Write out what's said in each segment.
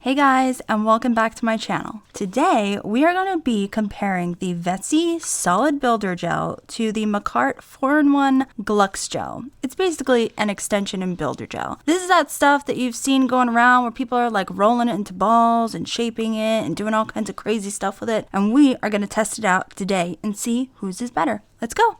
Hey guys, and welcome back to my channel. Today, we are going to be comparing the Vettsy Solid Builder Gel to the Makartt 4-in-1 Glux Gel. It's basically an extension in builder gel. This is that stuff that you've seen going around where people are like rolling it into balls and shaping it and doing all kinds of crazy stuff with it. And we are going to test it out today and see whose is better. Let's go.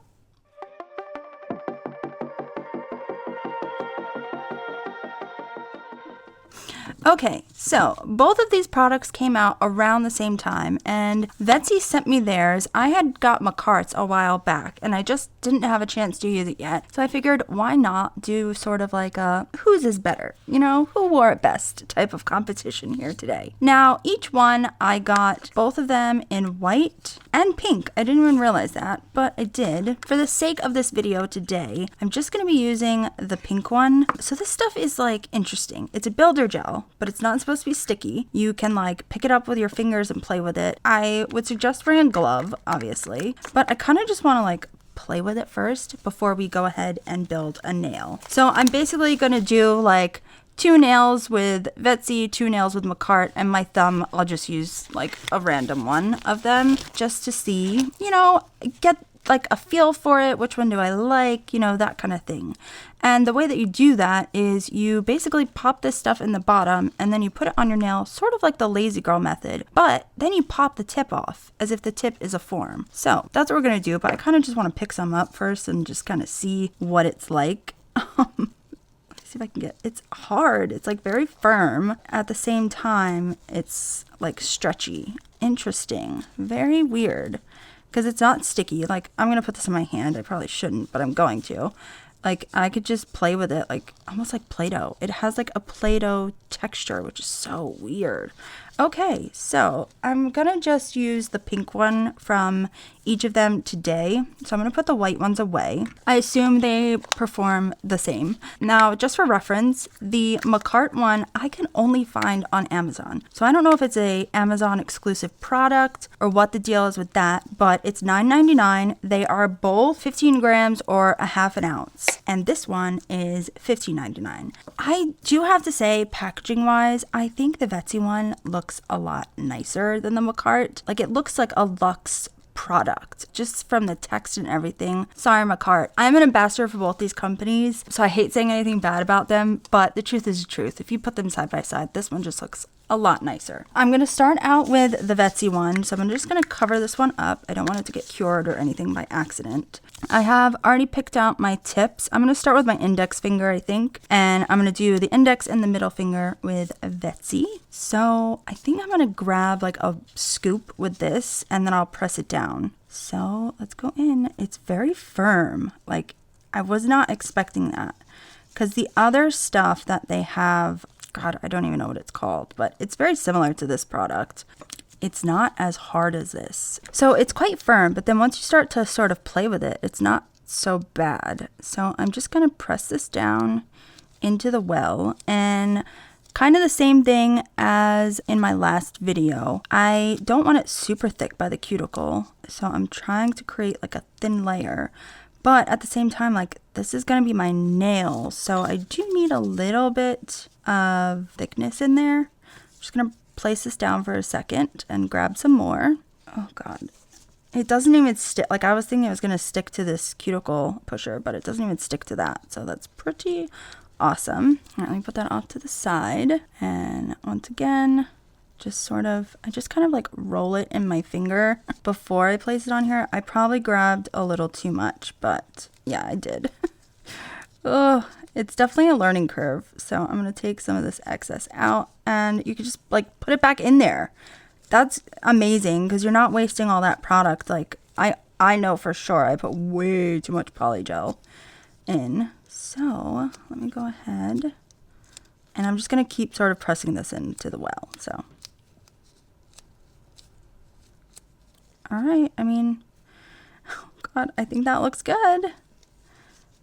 Okay, so both of these products came out around the same time, and Vettsy sent me theirs. I had got Makartt's a while back, and I just didn't have a chance to use it yet. So I figured, why not do sort of like a whose is better? You know, who wore it best type of competition here today. Now, each one, I got both of them in white and pink. I didn't even realize that, but I did. For the sake of this video today, I'm just going to be using the pink one. So this stuff is like interesting. It's a builder gel, but it's not supposed to be sticky. You can like pick it up with your fingers and play with it. I would suggest wearing a glove, obviously, but I kind of just want to like play with it first before we go ahead and build a nail. So I'm basically going to do like 2 nails with Vettsy, 2 nails with Makartt, and my thumb, I'll just use like a random one of them just to see, you know, get like a feel for it. Which one do I like? You know, that kind of thing. And the way that you do that is you basically pop this stuff in the bottom and then you put it on your nail, sort of like the lazy girl method, but then you pop the tip off as if the tip is a form. So that's what we're going to do, but I kind of just want to pick some up first and just kind of see what it's like. See if I can get, it's hard. It's like very firm. At the same time, it's like stretchy. Interesting. Very weird. Because it's not sticky. Like, I'm going to put this in my hand. I probably shouldn't, but I'm going to. Like, I could just play with it, like, almost like Play-Doh. It has, like, a Play-Doh texture, which is so weird. Okay, so I'm going to just use the pink one from each of them today. So I'm going to put the white ones away. I assume they perform the same. Now, just for reference, the Makartt one I can only find on Amazon. So I don't know if it's a Amazon exclusive product or what the deal is with that, but it's $9.99. They are both 15 grams or a half an ounce. And this one is $15.99. I do have to say, packaging wise, I think the Vettsy one looks a lot nicer than the Makartt. Like, it looks like a luxe product just from the text and everything. Sorry, Makartt. I'm an ambassador for both these companies, so I hate saying anything bad about them, but the truth is the truth. If you put them side by side, this one just looks a lot nicer. I'm going to start out with the Vettsy one, so I'm just going to cover this one up. I don't want it to get cured or anything by accident. I have already picked out my tips. I'm going to start with my index finger, I think, and I'm going to do the index and the middle finger with Vettsy. So I think I'm going to grab like a scoop with this and then I'll press it down. So let's go in. It's very firm. Like, I was not expecting that because the other stuff that they have, God, I don't even know what it's called, but it's very similar to this product. It's not as hard as this. So it's quite firm, but then once you start to sort of play with it, it's not so bad. So I'm just going to press this down into the well, and kind of the same thing as in my last video. I don't want it super thick by the cuticle, so I'm trying to create like a thin layer. But at the same time, like, this is going to be my nail, so I do need a little bit of thickness in there. I'm just going to place this down for a second and grab some more. Oh God, it doesn't even stick. Like, I was thinking it was going to stick to this cuticle pusher, but it doesn't even stick to that. So that's pretty awesome. All right, let me put that off to the side. And once again, just sort of, I just kind of like roll it in my finger before I place it on here. I probably grabbed a little too much, but yeah, I did. Oh, it's definitely a learning curve. So I'm going to take some of this excess out and you can just like put it back in there. That's amazing because you're not wasting all that product. Like, I know for sure I put way too much polygel in. So let me go ahead and I'm just going to keep sort of pressing this into the well. So, all right. I mean, oh God, I think that looks good.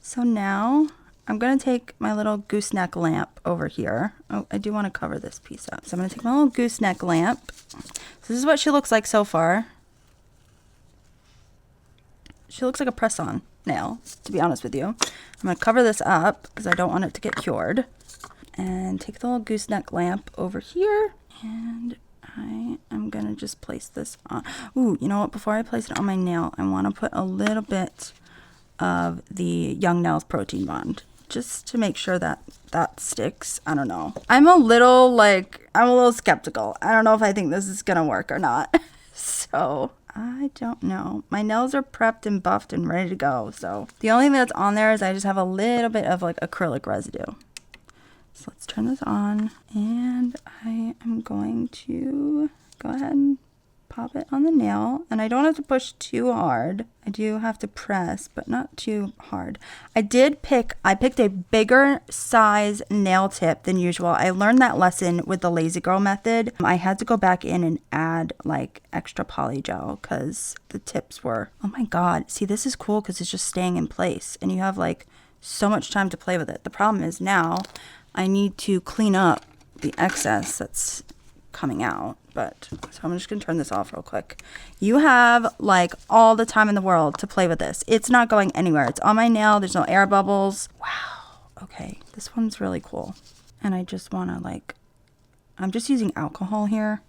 So now I'm going to take my little gooseneck lamp over here. Oh, I do want to cover this piece up. So I'm going to take my little gooseneck lamp. So this is what she looks like so far. She looks like a press-on nail, to be honest with you. I'm going to cover this up because I don't want it to get cured. And take the little gooseneck lamp over here And I am gonna just place this on. Ooh, you know what? Before I place it on my nail, I want to put a little bit of the Young Nails Protein Bond, just to make sure that that sticks. I don't know. I'm a little skeptical. I don't know if I think this is gonna work or not. So I don't know. My nails are prepped and buffed and ready to go. So the only thing that's on there is I just have a little bit of like acrylic residue. So let's turn this on, and I am going to go ahead and pop it on the nail. And I don't have to push too hard. I do have to press, but not too hard. I picked a bigger size nail tip than usual. I learned that lesson with the Lazy Girl method. I had to go back in and add like extra poly gel because the tips were, oh my God. See, this is cool because it's just staying in place and you have like so much time to play with it. The problem is now I need to clean up the excess that's coming out. But so I'm just gonna turn this off real quick. You have like all the time in the world to play with this. It's not going anywhere. It's on my nail. There's no air bubbles. Wow. Okay, this one's really cool. And I just wanna I'm just using alcohol here.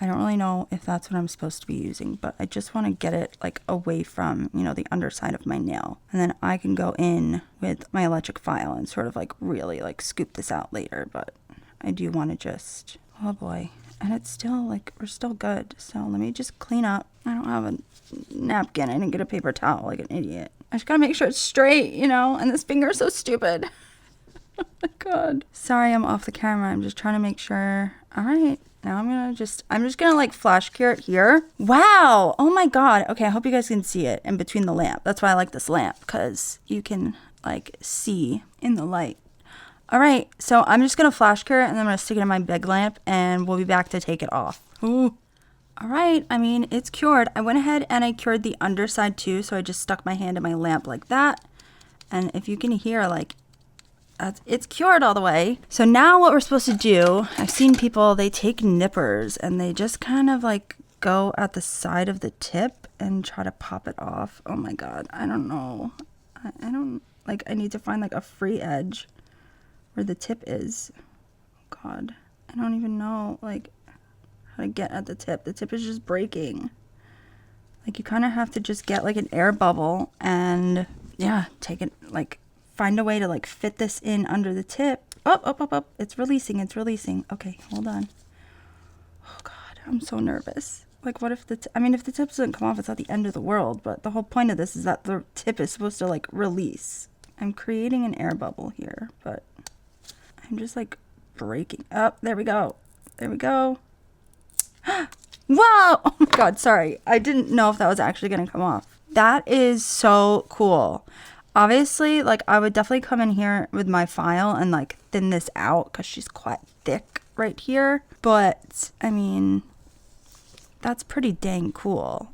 I don't really know if that's what I'm supposed to be using, but I just want to get it like away from, the underside of my nail. And then I can go in with my electric file and sort of like really like scoop this out later. But I do want to just, oh boy. And it's still like, we're still good. So let me just clean up. I don't have a napkin. I didn't get a paper towel like an idiot. I just gotta make sure it's straight, and this finger is so stupid. Oh my God. Sorry, I'm off the camera. I'm just trying to make sure. All right. Now I'm just gonna like flash cure it here. Wow. Oh my God. Okay, I hope you guys can see it in between the lamp. That's why I like this lamp, because you can like see in the light. All right, so I'm just gonna flash cure it and then I'm gonna stick it in my big lamp and we'll be back to take it off. Ooh. All right, I mean, it's cured. I went ahead and I cured the underside too, so I just stuck my hand in my lamp like that. And if you can hear, like, it's cured all the way. So now what we're supposed to do, I've seen people, they take nippers and they just kind of like go at the side of the tip and try to pop it off. Oh my God, I don't know. I don't, like, I need to find like a free edge where the tip is. Oh God, I don't even know like how to get at the tip. The tip is just breaking. Like, you kind of have to just get like an air bubble and yeah, take it, like find a way to like fit this in under the tip. Oh, it's releasing. Okay, hold on. Oh God, I'm so nervous. Like, what if if the tip doesn't come off, it's not the end of the world, but the whole point of this is that the tip is supposed to like release. I'm creating an air bubble here, but I'm just like breaking up. There we go. Whoa! Oh my God, sorry. I didn't know if that was actually going to come off. That is so cool. Obviously, like, I would definitely come in here with my file and like thin this out because she's quite thick right here. But I mean, that's pretty dang cool.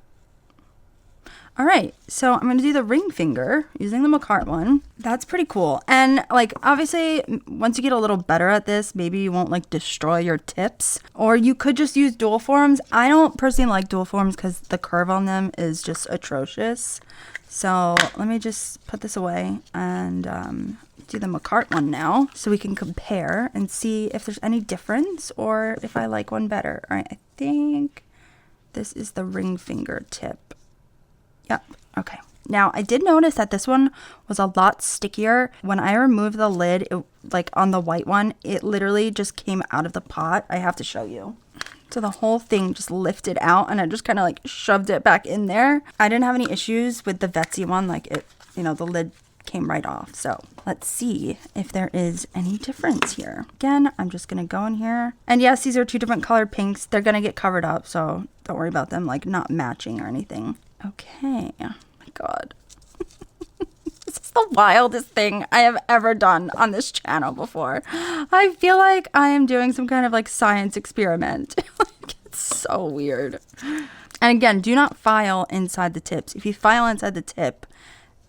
All right, so I'm going to do the ring finger using the Makartt one. That's pretty cool. And like, obviously, once you get a little better at this, maybe you won't like destroy your tips, or you could just use dual forms. I don't personally like dual forms because the curve on them is just atrocious. So let me just put this away and do the Makartt one now so we can compare and see if there's any difference or if I like one better. All right, I think this is the ring finger tip. Yep. Okay. Now, I did notice that this one was a lot stickier. When I removed the lid, it, like on the white one, it literally just came out of the pot. I have to show you. So the whole thing just lifted out and I just kind of like shoved it back in there. I didn't have any issues with the Vettsy one. Like, it, the lid came right off. So let's see if there is any difference here. Again, I'm just going to go in here. And yes, these are two different colored pinks. They're going to get covered up, so don't worry about them like not matching or anything. Okay. Oh my God. This is the wildest thing I have ever done on this channel before. I feel like I am doing some kind of like science experiment. Like, it's so weird. And again, do not file inside the tips. If you file inside the tip,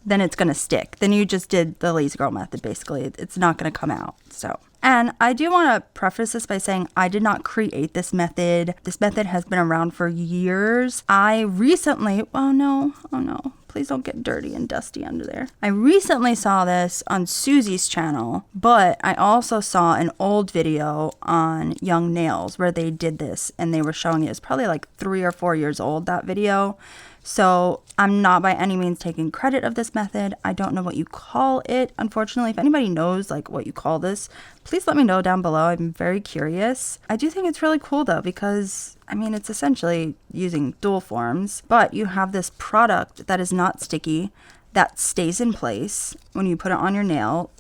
then it's going to stick. Then you just did the Lazy Girl method, basically. It's not going to come out. So, and I do want to preface this by saying I did not create this method. This method has been around for years. I recently, oh no, please Please don't get dirty and dusty under there. I recently saw this on Susie's channel, but I also saw an old video on Young Nails where they did this and they were showing it. It's probably like 3 or 4 years old, that video. So I'm not by any means taking credit of this method. I don't know what you call it. Unfortunately, if anybody knows like what you call this, please let me know down below. I'm very curious. I do think it's really cool though, because I mean, it's essentially using dual forms, but you have this product that is not sticky, that stays in place when you put it on your nail.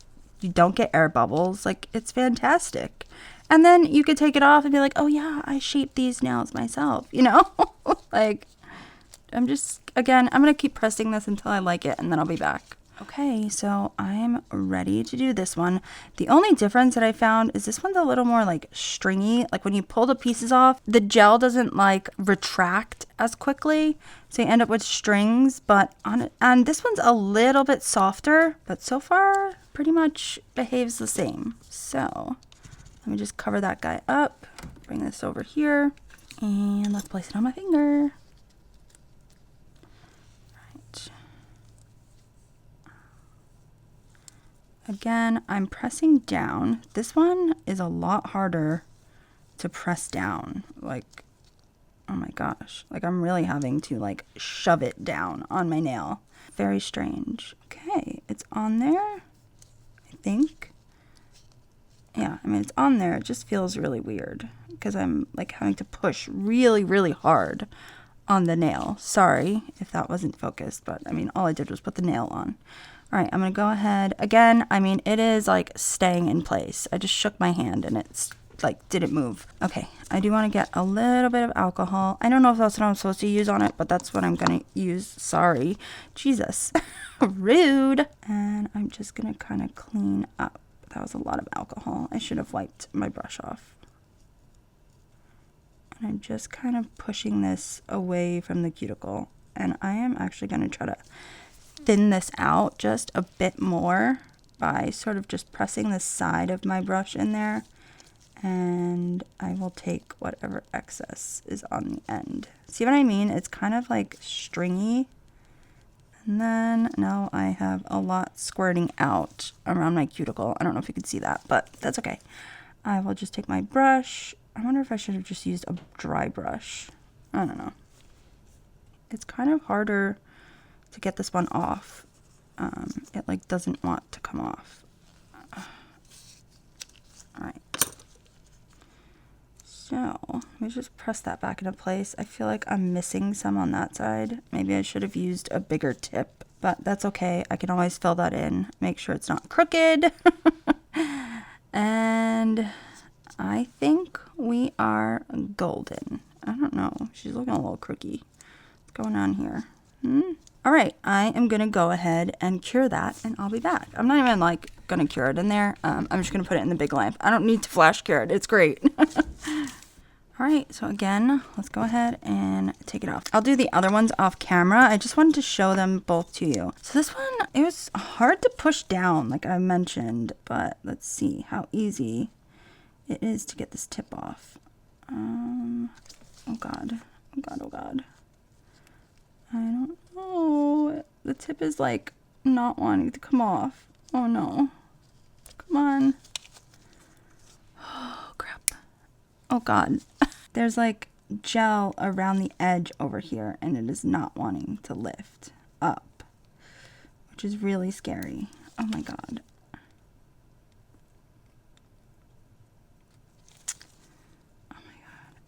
You don't get air bubbles. Like, it's fantastic. And then you could take it off and be like, oh yeah, I shaped these nails myself, you know? Like, I'm going to keep pressing this until I like it, and then I'll be back. Okay, so I'm ready to do this one. The only difference that I found is this one's a little more like stringy. Like when you pull the pieces off, the gel doesn't like retract as quickly. So you end up with strings, but and this one's a little bit softer, but so far pretty much behaves the same. So let me just cover that guy up, bring this over here, and let's place it on my finger. Again, I'm pressing down. This one is a lot harder to press down. Like, oh my gosh. Like, I'm really having to, like, shove it down on my nail. Very strange. Okay, it's on there, I think. Yeah, I mean, it's on there. It just feels really weird because I'm, like, having to push really, really hard on the nail. Sorry if that wasn't focused, but, I mean, all I did was put the nail on. All right, I'm going to go ahead. Again, I mean, it is like staying in place. I just shook my hand and it's like didn't move. Okay, I do want to get a little bit of alcohol. I don't know if that's what I'm supposed to use on it, but that's what I'm going to use. Sorry. Jesus. Rude. And I'm just going to kind of clean up. That was a lot of alcohol. I should have wiped my brush off. And I'm just kind of pushing this away from the cuticle. And I am actually going to try to thin this out just a bit more by sort of just pressing the side of my brush in there, and I will take whatever excess is on the end. See what I mean? It's kind of like stringy, and then now I have a lot squirting out around my cuticle. I don't know if you can see that, but that's okay. I will just take my brush. I wonder if I should have just used a dry brush. I don't know. It's kind of harder to get this one off. It like doesn't want to come off. All right. So let me just press that back into place. I feel like I'm missing some on that side. Maybe I should have used a bigger tip, but that's okay. I can always fill that in, make sure it's not crooked. And I think we are golden. I don't know. She's looking a little crooked. What's going on here? All right, I am going to go ahead and cure that, and I'll be back. I'm not even, like, going to cure it in there. I'm just going to put it in the big lamp. I don't need to flash cure it. It's great. All right, so again, let's go ahead and take it off. I'll do the other ones off camera. I just wanted to show them both to you. So this one, it was hard to push down, like I mentioned, but let's see how easy it is to get this tip off. Oh, God. Oh, God. Oh, God. I don't know. The tip is like not wanting to come off. Oh no. Come on. Oh crap. Oh God. There's like gel around the edge over here and it is not wanting to lift up, which is really scary. Oh my God.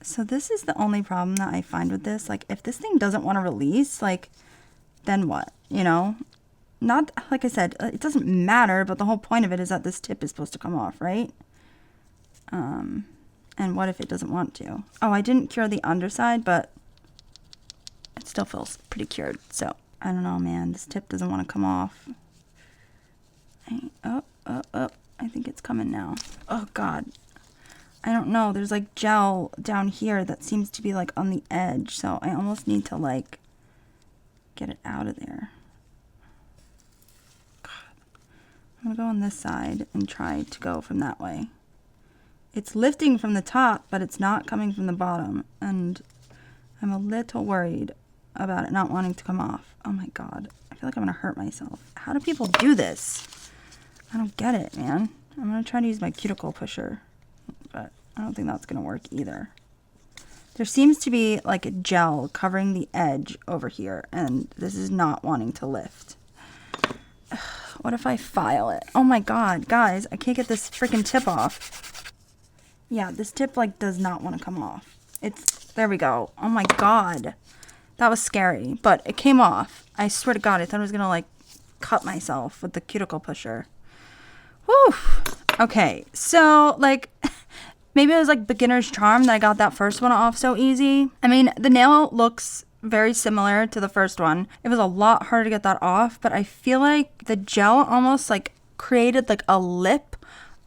So this is the only problem that I find with this. Like, if this thing doesn't want to release, like, then what? You know? Not, like I said, it doesn't matter, but the whole point of it is that this tip is supposed to come off, right? And what if it doesn't want to? Oh, I didn't cure the underside, but it still feels pretty cured. So, I don't know, man. This tip doesn't want to come off. Oh, I think it's coming now. Oh, God. I don't know, there's like gel down here that seems to be like on the edge, so I almost need to like get it out of there. God. I'm gonna go on this side and try to go from that way. It's lifting from the top, but it's not coming from the bottom, and I'm a little worried about it not wanting to come off. Oh my God. I feel like I'm gonna hurt myself. How do people do this? I don't get it, man. I'm gonna try to use my cuticle pusher, but I don't think that's gonna work either. There seems to be like a gel covering the edge over here, and this is not wanting to lift. What if I file it? Oh my God, guys, I can't get this freaking tip off. Yeah, this tip like does not want to come off. There we go. Oh my God. That was scary, but it came off. I swear to God, I thought I was gonna like cut myself with the cuticle pusher. Whew. Okay, so like maybe it was like beginner's charm that I got that first one off so easy. I mean, the nail looks very similar to the first one. It was a lot harder to get that off, but I feel like the gel almost like created like a lip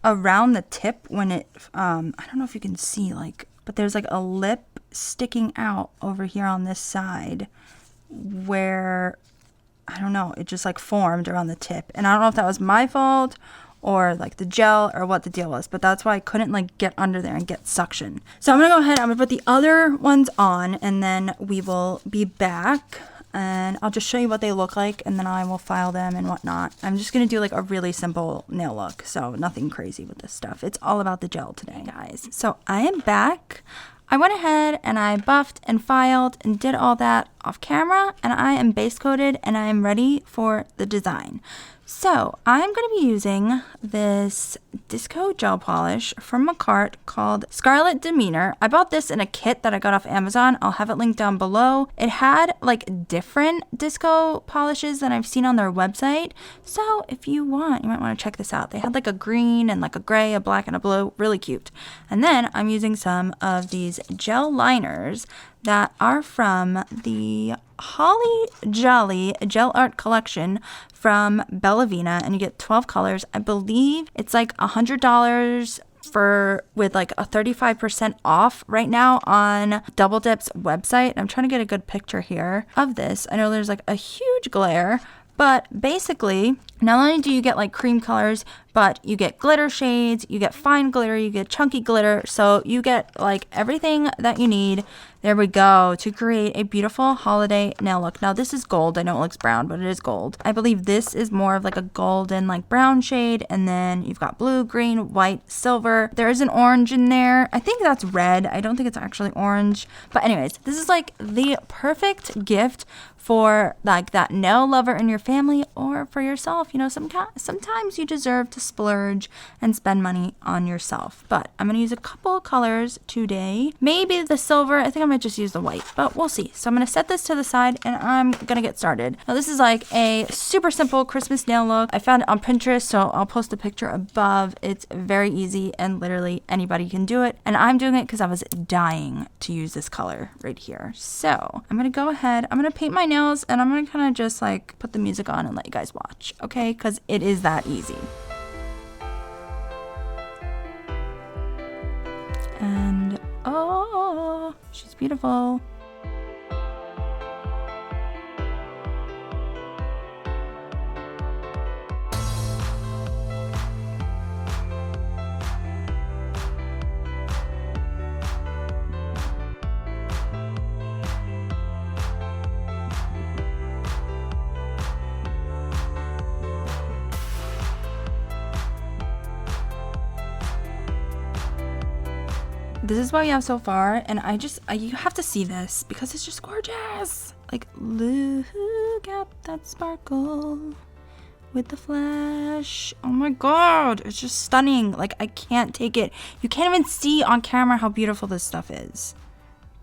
around the tip when it, I don't know if you can see like, but there's like a lip sticking out over here on this side where, I don't know, it just like formed around the tip. And I don't know if that was my fault or like the gel or what the deal was, but that's why I couldn't like get under there and get suction. So I'm gonna go ahead, I'm gonna put the other ones on, and then we will be back and I'll just show you what they look like, and then I will file them and whatnot. I'm just gonna do like a really simple nail look, so nothing crazy with this stuff. It's all about the gel today, guys. So I am back. I went ahead and I buffed and filed and did all that off camera, and I am base coated and I am ready for the design. So I'm going to be using this disco gel polish from Makartt called Scarlet Demeanor. I bought this in a kit that I got off Amazon. I'll have it linked down below. It had like different disco polishes than I've seen on their website. So if you want, you might want to check this out. They had like a green and like a gray, a black and a blue, really cute. And then I'm using some of these gel liners that are from the Holly Jolly Gel Art collection from BellaVena, and you get 12 colors. I believe it's like $100 with like a 35% off right now on Double Dip's website. I'm trying to get a good picture here of this. I know there's like a huge glare, but basically, not only do you get like cream colors, but you get glitter shades, you get fine glitter, you get chunky glitter. So you get like everything that you need. There we go, to create a beautiful holiday nail look. Now this is gold. I know it looks brown, but it is gold. I believe this is more of like a golden like brown shade. And then you've got blue, green, white, silver. There is an orange in there. I think that's red. I don't think it's actually orange. But anyways, this is like the perfect gift for like that nail lover in your family or for yourself. You know, sometimes you deserve to splurge and spend money on yourself. But I'm going to use a couple of colors today. Maybe the silver. I think I might just use the white, but we'll see. So I'm going to set this to the side and I'm going to get started. Now this is like a super simple Christmas nail look. I found it on Pinterest, so I'll post a picture above. It's very easy and literally anybody can do it. And I'm doing it because I was dying to use this color right here. So I'm going to go ahead. I'm going to paint my nails and I'm going to kind of just like put the music on and let you guys watch. Okay? Because it is that easy. And oh, she's beautiful. This is what we have so far, and you have to see this because it's just gorgeous. Like, look at that sparkle with the flash. Oh my God, it's just stunning. Like, I can't take it. You can't even see on camera how beautiful this stuff is.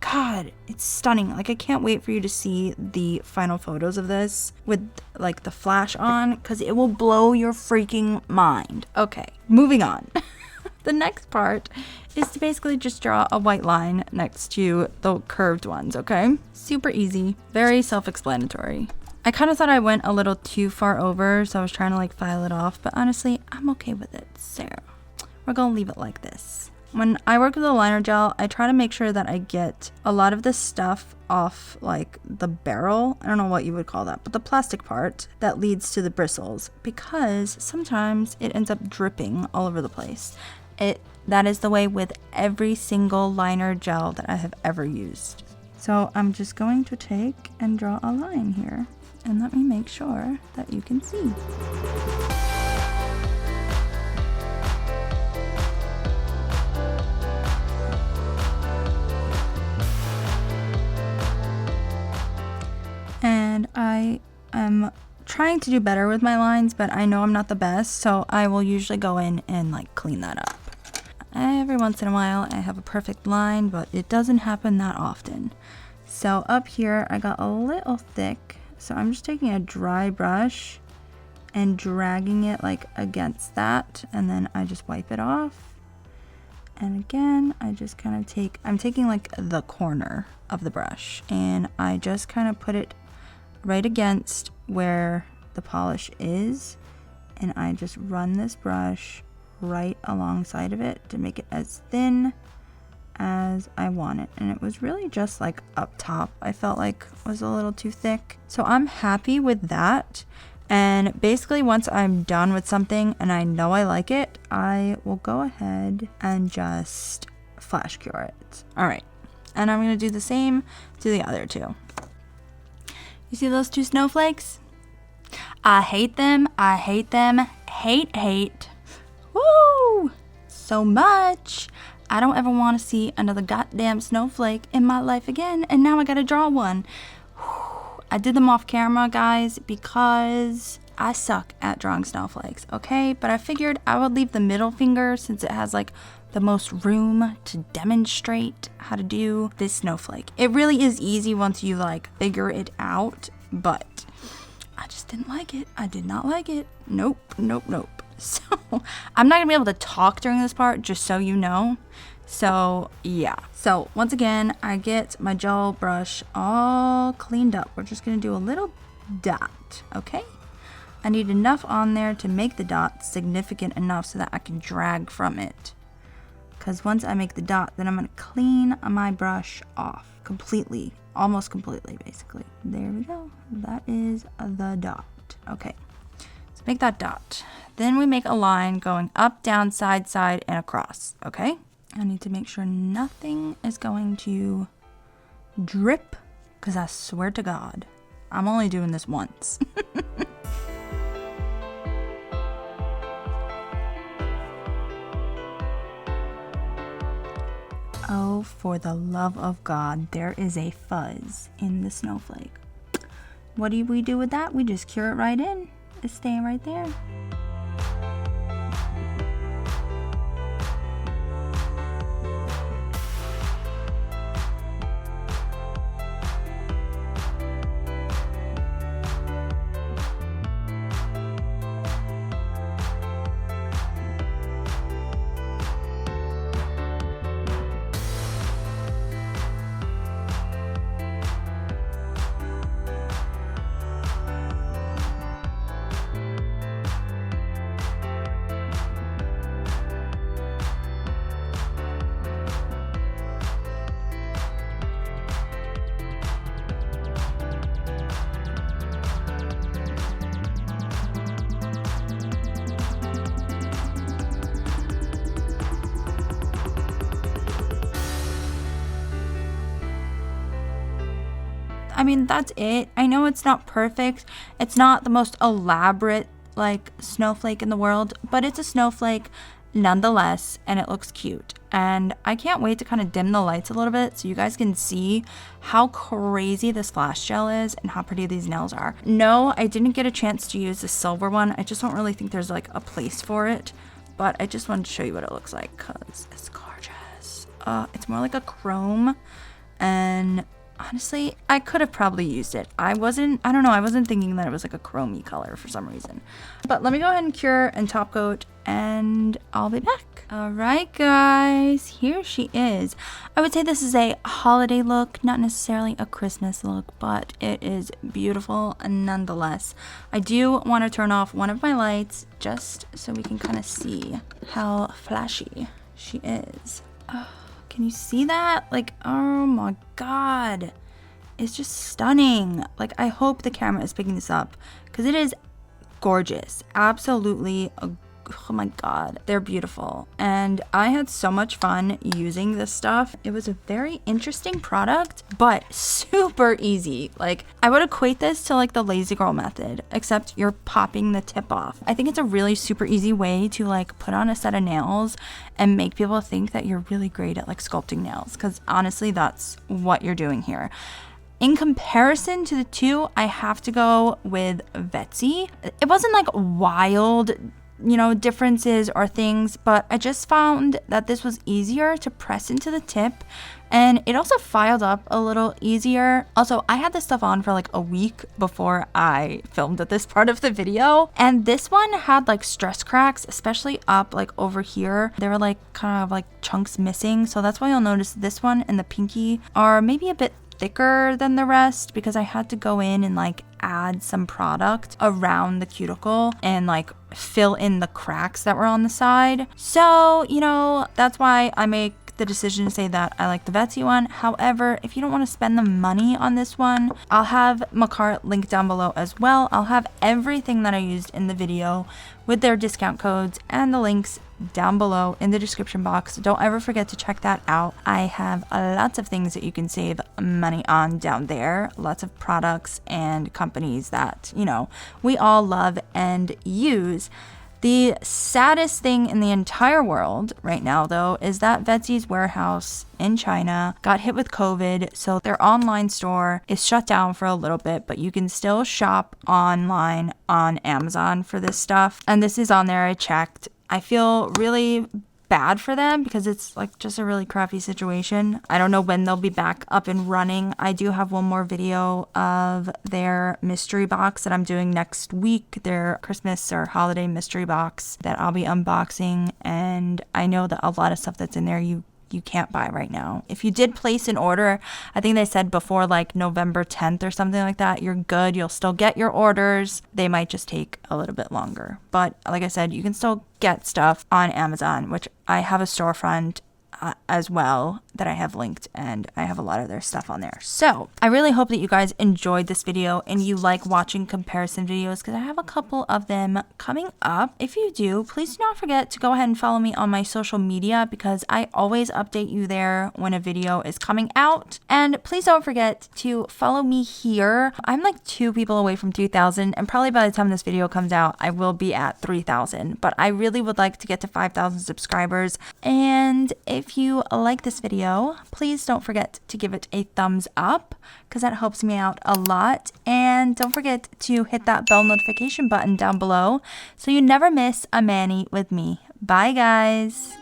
God, it's stunning. Like, I can't wait for you to see the final photos of this with like the flash on, because it will blow your freaking mind. Okay, moving on. The next part is to basically just draw a white line next to the curved ones, okay? Super easy, very self-explanatory. I kind of thought I went a little too far over, so I was trying to like file it off, but honestly, I'm okay with it. So we're gonna leave it like this. When I work with a liner gel, I try to make sure that I get a lot of this stuff off like the barrel. I don't know what you would call that, but the plastic part that leads to the bristles, because sometimes it ends up dripping all over the place. That is the way with every single liner gel that I have ever used. So I'm just going to take and draw a line here. And let me make sure that you can see. And I am trying to do better with my lines, but I know I'm not the best, so I will usually go in and like clean that up. Every once in a while I have a perfect line, but it doesn't happen that often. So up here I got a little thick, so I'm just taking a dry brush and dragging it like against that, and then I just wipe it off. And again, I just kind of I'm taking like the corner of the brush and I just kind of put it right against where the polish is, and I just run this brush right alongside of it to make it as thin as I want it. And it was really just like up top, I felt like was a little too thick. So I'm happy with that. And basically once I'm done with something and I know I like it, I will go ahead and just flash cure it. All right, and I'm gonna do the same to the other two. You see those two snowflakes? I hate them, I hate them, hate. Woo! So much. I don't ever want to see another goddamn snowflake in my life again, and now I gotta draw one. I did them off camera, guys, because I suck at drawing snowflakes, okay? But I figured I would leave the middle finger since it has like the most room to demonstrate how to do this snowflake. It really is easy once you like figure it out, but I just didn't like it. I did not like it. Nope. So I'm not gonna be able to talk during this part, just so you know. So yeah. So once again, I get my gel brush all cleaned up. We're just gonna do a little dot, okay? I need enough on there to make the dot significant enough so that I can drag from it. Because once I make the dot, then I'm gonna clean my brush off completely, almost completely, basically. There we go. That is the dot. Okay. So make that dot. Then we make a line going up, down, side, side, and across, okay? I need to make sure nothing is going to drip, because I swear to God, I'm only doing this once. Oh, for the love of God, there is a fuzz in the snowflake. What do we do with that? We just cure it right in. It's staying right there. I mean, that's it. I know it's not perfect. It's not the most elaborate like snowflake in the world, but it's a snowflake nonetheless, and it looks cute. And I can't wait to kind of dim the lights a little bit so you guys can see how crazy this flash gel is and how pretty these nails are. No, I didn't get a chance to use the silver one. I just don't really think there's like a place for it, but I just wanted to show you what it looks like because it's gorgeous. It's more like a chrome, and honestly, I could have probably used it. I wasn't thinking that it was like a chromey color for some reason. But let me go ahead and cure and top coat, and I'll be back. All right, guys, here she is. I would say this is a holiday look, not necessarily a Christmas look, but it is beautiful nonetheless. I do want to turn off one of my lights just so we can kind of see how flashy she is. Can you see that? Like, oh my God. It's just stunning. Like, I hope the camera is picking this up because it is gorgeous. Absolutely oh my god, they're beautiful. And I had so much fun using this stuff. It was a very interesting product, but super easy. Like, I would equate this to like the lazy girl method, except you're popping the tip off. I think it's a really super easy way to like put on a set of nails and make people think that you're really great at like sculpting nails, because honestly, that's what you're doing here. In comparison to the two, I have to go with Vettsy. It wasn't like wild, you know, differences or things, but I just found that this was easier to press into the tip, and it also filed up a little easier. Also, I had this stuff on for like a week before I filmed this part of the video, and this one had like stress cracks, especially up like over here. There were like kind of like chunks missing, so that's why you'll notice this one and the pinky are maybe a bit thicker than the rest, because I had to go in and like add some product around the cuticle and like fill in the cracks that were on the side. So, you know, that's why I make the decision to say that I like the Vettsy one. However, if you don't want to spend the money on this one, I'll have Makartt linked down below as well. I'll have everything that I used in the video with their discount codes and the links down below in the description box. Don't ever forget to check that out. I have lots of things that you can save money on down there. Lots of products and companies that, you know, we all love and use. The saddest thing in the entire world right now, though, is that Vettsy's warehouse in China got hit with COVID, so their online store is shut down for a little bit, but you can still shop online on Amazon for this stuff. And this is on there, I checked. I feel really bad for them because it's like just a really crappy situation. I don't know when they'll be back up and running. I do have one more video of their mystery box that I'm doing next week, their Christmas or holiday mystery box that I'll be unboxing, and I know that a lot of stuff that's in there you can't buy right now. If you did place an order, I think they said before like November 10th or something like that, you're good. You'll still get your orders. They might just take a little bit longer. But like I said, you can still get stuff on Amazon, which I have a storefront as well that I have linked, and I have a lot of their stuff on there. So I really hope that you guys enjoyed this video and you like watching comparison videos, because I have a couple of them coming up. If you do, please do not forget to go ahead and follow me on my social media, because I always update you there when a video is coming out. And please don't forget to follow me here. I'm like 2 people away from 2,000, and probably by the time this video comes out, I will be at 3,000. But I really would like to get to 5,000 subscribers. And if you like this video, please don't forget to give it a thumbs up, because that helps me out a lot. And don't forget to hit that bell notification button down below so you never miss a mani with me. Bye guys.